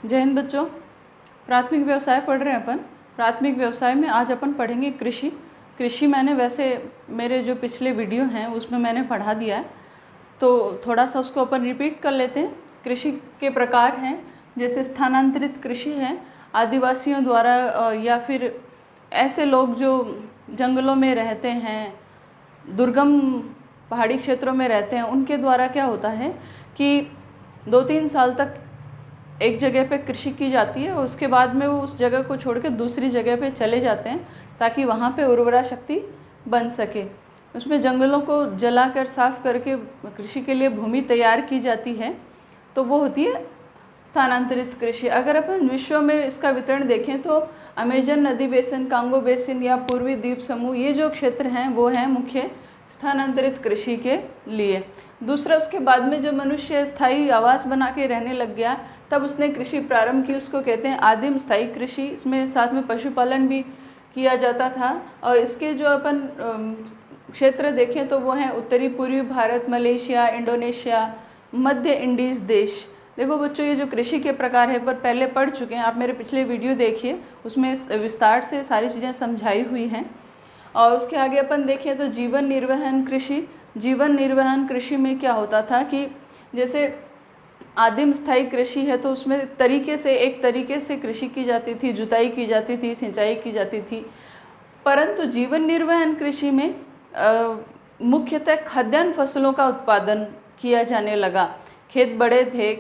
जय हिंद बच्चों। प्राथमिक व्यवसाय पढ़ रहे हैं अपन। प्राथमिक व्यवसाय में आज अपन पढ़ेंगे कृषि। कृषि मैंने वैसे मेरे जो पिछले वीडियो हैं उसमें मैंने पढ़ा दिया है, तो थोड़ा सा उसको अपन रिपीट कर लेते हैं। कृषि के प्रकार हैं, जैसे स्थानांतरित कृषि है, आदिवासियों द्वारा या फिर ऐसे लोग जो जंगलों में रहते हैं, दुर्गम पहाड़ी क्षेत्रों में रहते हैं, उनके द्वारा क्या होता है कि 2-3 साल तक एक जगह पे कृषि की जाती है और उसके बाद में वो उस जगह को छोड़ के दूसरी जगह पे चले जाते हैं ताकि वहाँ पे उर्वरा शक्ति बन सके। उसमें जंगलों को जलाकर साफ करके कृषि के लिए भूमि तैयार की जाती है, तो वो होती है स्थानांतरित कृषि। अगर अपन विश्व में इसका वितरण देखें तो अमेजन नदी बेसिन, कांगो बेसिन या पूर्वी द्वीप समूह, ये जो क्षेत्र हैं वो हैं मुख्य स्थानांतरित कृषि के लिए। दूसरा, उसके बाद में जब मनुष्य स्थायी आवास बना के रहने लग गया तब उसने कृषि प्रारंभ की, उसको कहते हैं आदिम स्थायी कृषि। इसमें साथ में पशुपालन भी किया जाता था। और इसके जो अपन क्षेत्र देखें तो वो हैं उत्तरी पूर्वी भारत, मलेशिया, इंडोनेशिया, मध्य इंडीज़ देश। देखो बच्चों, ये जो कृषि के प्रकार है पर पहले पढ़ चुके हैं आप, मेरे पिछले वीडियो देखिए, उसमें विस्तार से सारी चीज़ें समझाई हुई हैं। और उसके आगे अपन देखें तो जीवन निर्वहन कृषि। जीवन निर्वहन कृषि में क्या होता था कि जैसे आदिम स्थायी कृषि है तो उसमें एक तरीके से कृषि की जाती थी, जुताई की जाती थी, सिंचाई की जाती थी। परंतु जीवन निर्वहन कृषि में मुख्यतः खाद्यान्न फसलों का उत्पादन किया जाने लगा। खेत बड़े थे,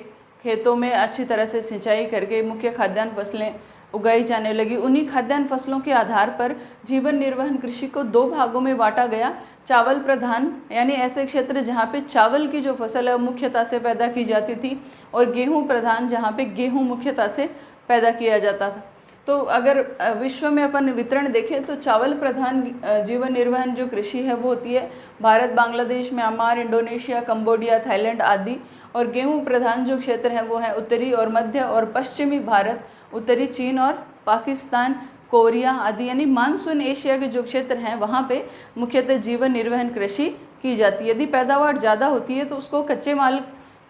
खेतों में अच्छी तरह से सिंचाई करके मुख्य खाद्यान्न फसलें उगाई जाने लगी। उन्हीं खाद्यान्न फसलों के आधार पर जीवन निर्वहन कृषि को 2 भागों में बांटा गया। चावल प्रधान, यानी ऐसे क्षेत्र जहाँ पे चावल की जो फसल है मुख्यतः से पैदा की जाती थी, और गेहूँ प्रधान, जहाँ पे गेहूँ मुख्यतः से पैदा किया जाता था। तो अगर विश्व में अपन वितरण देखें तो चावल प्रधान जीवन निर्वहन जो कृषि है वो होती है Bharat, Bangladesh, Myanmar, Indonesia, Cambodia, Thailand आदि। और गेहूँ प्रधान जो क्षेत्र हैं वो है उत्तरी और मध्य और पश्चिमी भारत, उत्तरी चीन और पाकिस्तान, कोरिया आदि, यानी मानसून एशिया के जो क्षेत्र हैं वहाँ पे मुख्यतः जीवन निर्वहन कृषि की जाती है। यदि पैदावार ज़्यादा होती है तो उसको कच्चे माल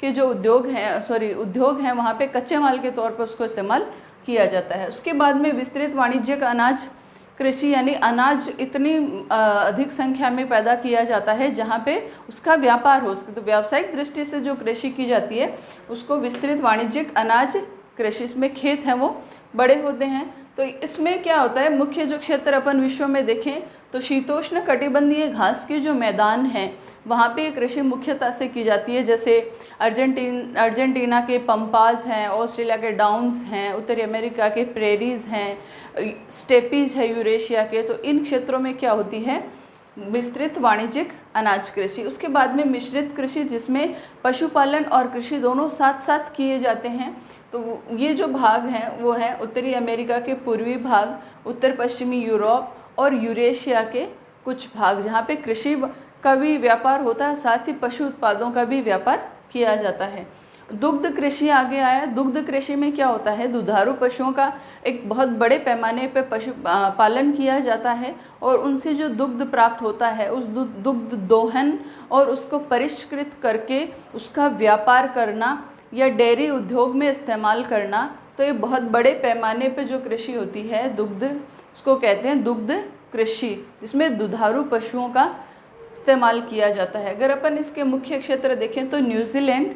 के जो उद्योग हैं वहाँ पे कच्चे माल के तौर पर उसको इस्तेमाल किया जाता है। उसके बाद में विस्तृत वाणिज्यिक अनाज कृषि, यानी अनाज इतनी अधिक संख्या में पैदा किया जाता है जहाँ पे उसका व्यापार हो सके। तो व्यावसायिक दृष्टि से जो कृषि की जाती है उसको विस्तृत वाणिज्यिक अनाज कृषि। इसमें खेत हैं वो बड़े होते हैं। तो इसमें क्या होता है, मुख्य जो क्षेत्र अपन विश्व में देखें तो शीतोष्ण कटिबंधीय घास के जो मैदान हैं वहाँ पे कृषि मुख्यतः से की जाती है। जैसे अर्जेंटीना के पंपाज हैं, ऑस्ट्रेलिया के डाउन्स हैं, उत्तरी अमेरिका के प्रेरीज हैं, स्टेपीज है यूरेशिया के। तो इन क्षेत्रों में क्या होती है, विस्तृत वाणिज्यिक अनाज कृषि। उसके बाद में मिश्रित कृषि, जिसमें पशुपालन और कृषि दोनों साथ साथ किए जाते हैं। तो ये जो भाग हैं वो है उत्तरी अमेरिका के पूर्वी भाग, उत्तर पश्चिमी यूरोप और यूरेशिया के कुछ भाग, जहाँ पे कृषि का भी व्यापार होता है, साथ ही पशु उत्पादों का भी व्यापार किया जाता है। दुग्ध कृषि आगे आया। दुग्ध कृषि में क्या होता है, दुधारू पशुओं का एक बहुत बड़े पैमाने पर पशु पालन किया जाता है और उनसे जो दुग्ध प्राप्त होता है उस दुग्ध दोहन और उसको परिष्कृत करके उसका व्यापार करना या डेयरी उद्योग में इस्तेमाल करना। तो ये बहुत बड़े पैमाने पे जो कृषि होती है दुग्ध, उसको कहते हैं दुग्ध कृषि, जिसमें दुधारू पशुओं का इस्तेमाल किया जाता है। अगर अपन इसके मुख्य क्षेत्र देखें तो न्यूजीलैंड,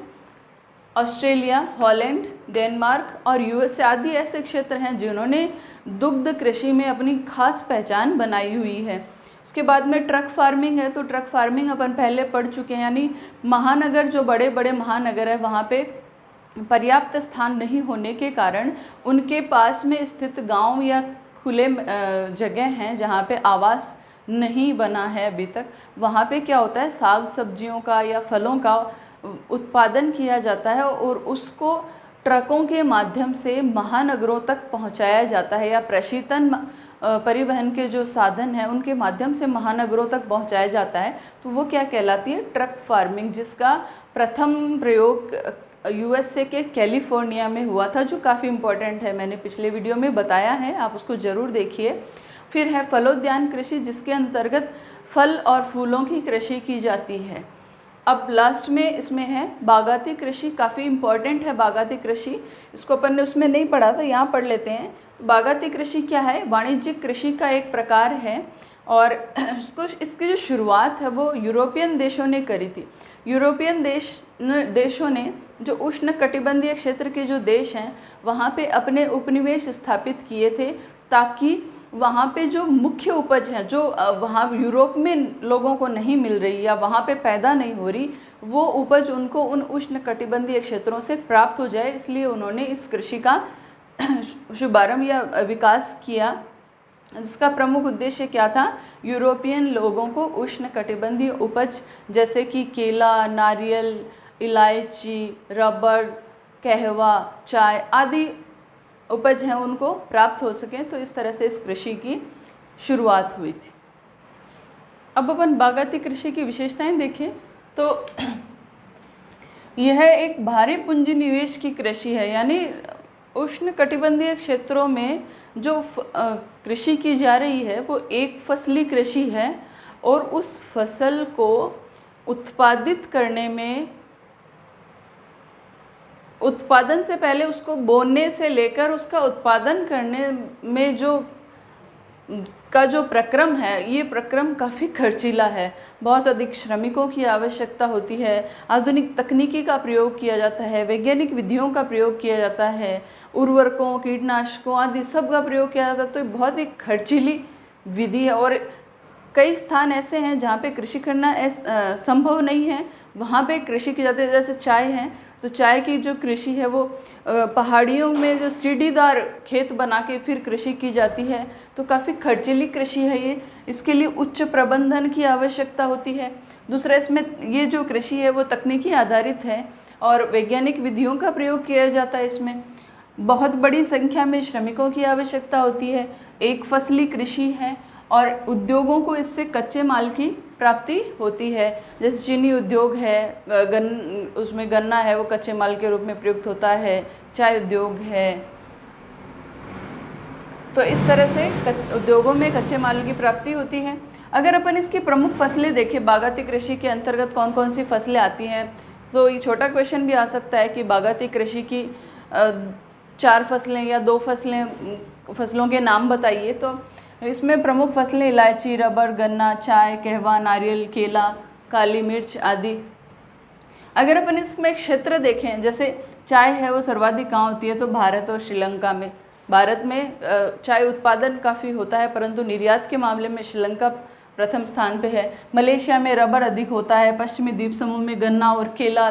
ऑस्ट्रेलिया, हॉलैंड, डेनमार्क और यूएसए आदि ऐसे क्षेत्र हैं जिन्होंने दुग्ध कृषि में अपनी खास पहचान बनाई हुई है। उसके बाद में ट्रक फार्मिंग है। तो ट्रक फार्मिंग अपन पहले पढ़ चुके हैं, यानी महानगर, जो बड़े बड़े महानगर है वहाँ पे पर्याप्त स्थान नहीं होने के कारण उनके पास में स्थित गांव या खुले जगह हैं जहाँ पे आवास नहीं बना है अभी तक, वहाँ पे क्या होता है, साग सब्जियों का या फलों का उत्पादन किया जाता है और उसको ट्रकों के माध्यम से महानगरों तक पहुँचाया जाता है, या प्रशीतन परिवहन के जो साधन हैं उनके माध्यम से महानगरों तक पहुँचाया जाता है। तो वो क्या कहलाती है, ट्रक फार्मिंग, जिसका प्रथम प्रयोग यूएसए के कैलिफोर्निया में हुआ था, जो काफ़ी इम्पोर्टेंट है। मैंने पिछले वीडियो में बताया है, आप उसको ज़रूर देखिए। फिर है फलोद्यान कृषि, जिसके अंतर्गत फल और फूलों की कृषि की जाती है। अब लास्ट में इसमें है बागाती कृषि, काफ़ी इम्पॉर्टेंट है बागाती कृषि, इसको अपन ने उसमें नहीं पढ़ा था, यहाँ पढ़ लेते हैं। तो बागाती कृषि क्या है? वाणिज्यिक कृषि का एक प्रकार है और इसकी जो शुरुआत है वो यूरोपियन देशों ने करी थी। यूरोपियन देशों ने जो उष्ण कटिबंधीय क्षेत्र के जो देश हैं वहाँ पे अपने उपनिवेश स्थापित किए थे, ताकि वहाँ पे जो मुख्य उपज है जो वहाँ यूरोप में लोगों को नहीं मिल रही या वहाँ पे पैदा नहीं हो रही, वो उपज उनको उन उष्ण कटिबंधीय क्षेत्रों से प्राप्त हो जाए, इसलिए उन्होंने इस कृषि का शुभारंभ या विकास किया, जिसका प्रमुख उद्देश्य क्या था? यूरोपियन लोगों को उष्ण कटिबंधीय उपज जैसे कि केला, नारियल, इलायची, रबर, कहवा, चाय आदि उपज हैं उनको प्राप्त हो सकें। तो इस तरह से इस कृषि की शुरुआत हुई थी। अब अपन बागाती कृषि की विशेषताएं देखें तो यह एक भारी पूंजी निवेश की कृषि है, यानी उष्ण कटिबंधीय क्षेत्रों में जो कृषि की जा रही है वो एक फसली कृषि है और उस फसल को उत्पादित करने में, उत्पादन से पहले उसको बोने से लेकर उसका उत्पादन करने में जो प्रक्रम है, ये प्रक्रम काफ़ी खर्चीला है। बहुत अधिक श्रमिकों की आवश्यकता होती है, आधुनिक तकनीकी का प्रयोग किया जाता है, वैज्ञानिक विधियों का प्रयोग किया जाता है, उर्वरकों, कीटनाशकों आदि सब का प्रयोग किया जाता है। तो ये बहुत ही खर्चीली विधि है और कई स्थान ऐसे हैं जहाँ पे कृषि करना संभव नहीं है, वहाँ पे कृषि की जाती है। जैसे चाय है, तो चाय की जो कृषि है वो पहाड़ियों में जो सीढ़ीदार खेत बना के फिर कृषि की जाती है, तो काफ़ी खर्चीली कृषि है ये, इसके लिए उच्च प्रबंधन की आवश्यकता होती है। दूसरा, इसमें ये जो कृषि है वो तकनीकी आधारित है और वैज्ञानिक विधियों का प्रयोग किया जाता है। इसमें बहुत बड़ी संख्या में श्रमिकों की आवश्यकता होती है, एक फसली कृषि है और उद्योगों को इससे कच्चे माल की प्राप्ति होती है। जैसे चीनी उद्योग है, उसमें गन्ना है वो कच्चे माल के रूप में प्रयुक्त होता है, चाय उद्योग है। तो इस तरह से उद्योगों में कच्चे माल की प्राप्ति होती है। अगर अपन इसकी प्रमुख फसलें देखें, बागाती कृषि के अंतर्गत कौन कौन सी फसलें आती हैं, तो ये छोटा क्वेश्चन भी आ सकता है कि बागाती कृषि की 4 फसलें या 2 फसलों के नाम बताइए। तो इसमें प्रमुख फसलें इलायची, रबर, गन्ना, चाय, कहवा, नारियल, केला, काली मिर्च आदि। अगर अपन इसमें क्षेत्र देखें, जैसे चाय है वो सर्वाधिक कहाँ होती है, तो भारत और श्रीलंका में। भारत में चाय उत्पादन काफ़ी होता है, परंतु निर्यात के मामले में श्रीलंका प्रथम स्थान पे है। मलेशिया में रबर अधिक होता है, पश्चिमी द्वीप समूह में गन्ना और केला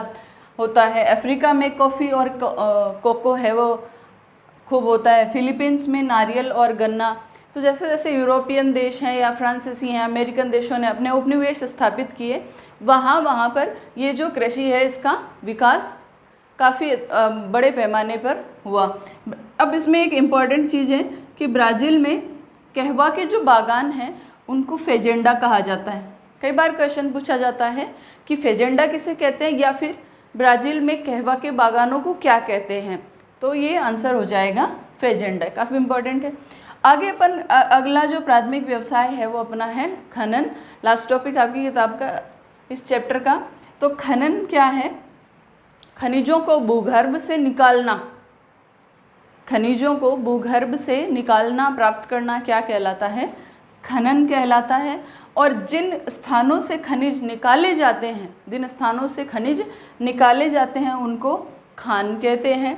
होता है, अफ्रीका में कॉफ़ी और कोको है वो खूब होता है, फिलीपींस में नारियल और गन्ना। तो जैसे जैसे यूरोपियन देश हैं या फ्रांसीसी हैं, अमेरिकन देशों ने अपने उपनिवेश स्थापित किए, वहाँ पर ये जो कृषि है इसका विकास काफ़ी बड़े पैमाने पर हुआ। अब इसमें एक इम्पॉर्टेंट चीज़ है कि ब्राज़ील में कहवा के जो बागान हैं उनको फेजेंडा कहा जाता है। कई बार क्वेश्चन पूछा जाता है कि फेजेंडा किसे कहते हैं या फिर ब्राज़ील में कहवा के बागानों को क्या कहते हैं, तो ये आंसर हो जाएगा फेजेंडा, काफ़ी इम्पॉर्टेंट है। आगे अपन अगला जो प्राथमिक व्यवसाय है वो अपना है खनन। लास्ट टॉपिक आपकी किताब का, इस चैप्टर का। तो खनन क्या है? खनिजों को भूगर्भ से निकालना, खनिजों को भूगर्भ से निकालना, प्राप्त करना क्या कहलाता है? खनन कहलाता है। और जिन स्थानों से खनिज निकाले जाते हैं, जिन स्थानों से खनिज निकाले जाते हैं उनको खान कहते हैं।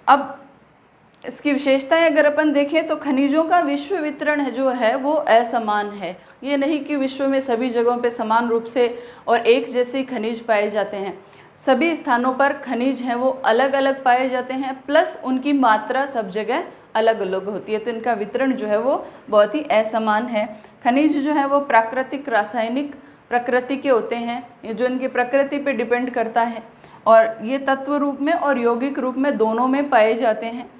अब इसकी विशेषताएं अगर अपन देखें तो खनिजों का विश्व वितरण है जो है वो असमान है। ये नहीं कि विश्व में सभी जगहों पे समान रूप से और एक जैसे खनिज पाए जाते हैं, सभी स्थानों पर खनिज हैं वो अलग अलग पाए जाते हैं, प्लस उनकी मात्रा सब जगह अलग अलग होती है, तो इनका वितरण जो है वो बहुत ही असमान है। खनिज जो है वो प्राकृतिक, रासायनिक प्रकृति के होते हैं, ये जो इनकी प्रकृति पे डिपेंड करता है, और ये तत्व रूप में और यौगिक रूप में दोनों में पाए जाते हैं।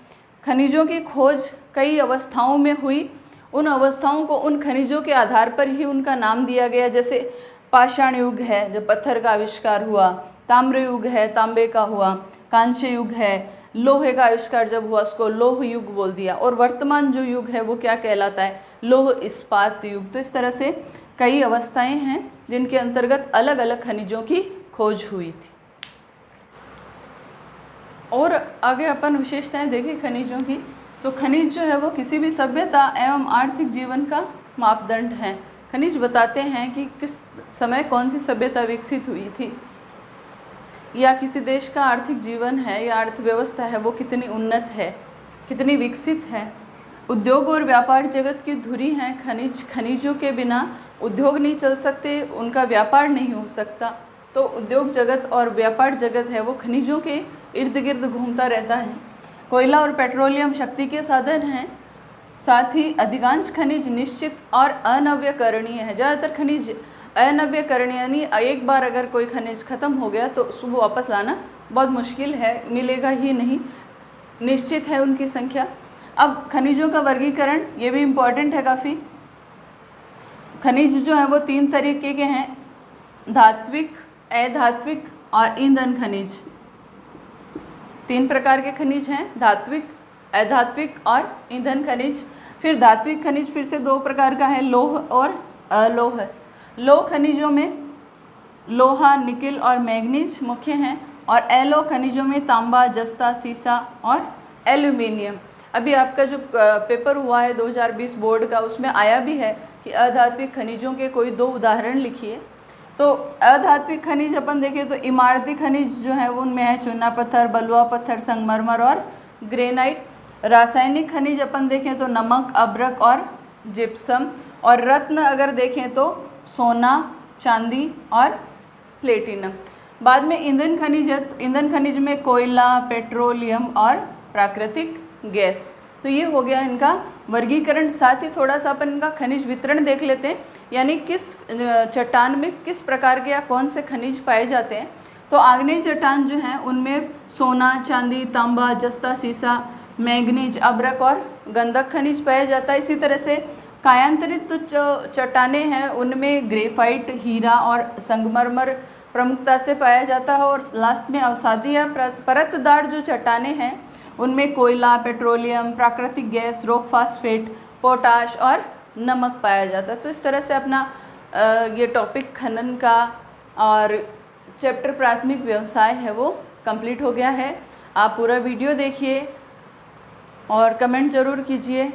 खनिजों की खोज कई अवस्थाओं में हुई, उन अवस्थाओं को उन खनिजों के आधार पर ही उनका नाम दिया गया। जैसे पाषाण युग है जब पत्थर का आविष्कार हुआ, ताम्र युग है तांबे का हुआ, कांस्य युग है लोहे का आविष्कार जब हुआ उसको लौह युग बोल दिया, और वर्तमान जो युग है वो क्या कहलाता है? लौह इस्पात युग। तो इस तरह से कई अवस्थाएं हैं जिनके अंतर्गत अलग अलग खनिजों की खोज हुई थी। और आगे अपन विशेषताएं देखें खनिजों की, तो खनिज जो है वो किसी भी सभ्यता एवं आर्थिक जीवन का मापदंड है। खनिज बताते हैं कि किस समय कौन सी सभ्यता विकसित हुई थी, या किसी देश का आर्थिक जीवन है या अर्थव्यवस्था है वो कितनी उन्नत है, कितनी विकसित है। उद्योग और व्यापार जगत की धुरी हैं खनिज। खनिजों के बिना उद्योग नहीं चल सकते, उनका व्यापार नहीं हो सकता। तो उद्योग जगत और व्यापार जगत है वो खनिजों के इर्द गिर्द घूमता रहता है। कोयला और पेट्रोलियम शक्ति के साधन हैं, साथ ही अधिकांश खनिज निश्चित और अनव्यकरणीय है। ज़्यादातर खनिज अनव्यकरणीय, यानी एक बार अगर कोई खनिज खत्म हो गया तो उसको वापस लाना बहुत मुश्किल है, मिलेगा ही नहीं, निश्चित है उनकी संख्या। अब खनिजों का वर्गीकरण ये भी इम्पॉर्टेंट है काफ़ी। खनिज जो है वो 3 तरीके के हैं, धात्विक, अधात्विक और ईंधन खनिज। 3 प्रकार के खनिज हैं, धात्विक, अधात्विक और ईंधन खनिज। फिर धात्विक खनिज फिर से 2 प्रकार का है, लोह और अलोह। लोह खनिजों में लोहा, निकिल और मैग्नीज मुख्य हैं, और अलोह खनिजों में तांबा, जस्ता, सीसा और एल्यूमिनियम। अभी आपका जो पेपर हुआ है 2020 बोर्ड का, उसमें आया भी है कि अधात्विक खनिजों के कोई 2 उदाहरण लिखिए। तो अधात्विक खनिज अपन देखें तो इमारती खनिज जो है उनमें है चूना पत्थर, बलुआ पत्थर, संगमरमर और ग्रेनाइट। रासायनिक खनिज अपन देखें तो नमक, अभ्रक और जिप्सम। और रत्न अगर देखें तो सोना, चांदी और प्लेटिनम। बाद में ईंधन खनिज है, ईंधन खनिज में कोयला, पेट्रोलियम और प्राकृतिक गैस। तो ये हो गया इनका वर्गीकरण। साथ ही थोड़ा सा अपन इनका खनिज वितरण देख लेते हैं, यानी किस चट्टान में किस प्रकार के या कौन से खनिज पाए जाते हैं। तो आग्नेय चट्टान जो हैं उनमें सोना, चांदी, तांबा, जस्ता, सीसा, मैग्नीज, अभ्रक और गंधक खनिज पाया जाता है। इसी तरह से कायांतरित जो चट्टानें हैं उनमें ग्रेफाइट, हीरा और संगमरमर प्रमुखता से पाया जाता है। और लास्ट में अवसादी या परतदार जो चट्टानें हैं उनमें कोयला, पेट्रोलियम, प्राकृतिक गैस, रॉक फास्फेट, पोटाश और नमक पाया जाता है। तो इस तरह से अपना ये टॉपिक खनन का और चैप्टर प्राथमिक व्यवसाय है वो कंप्लीट हो गया है। आप पूरा वीडियो देखिए और कमेंट ज़रूर कीजिए।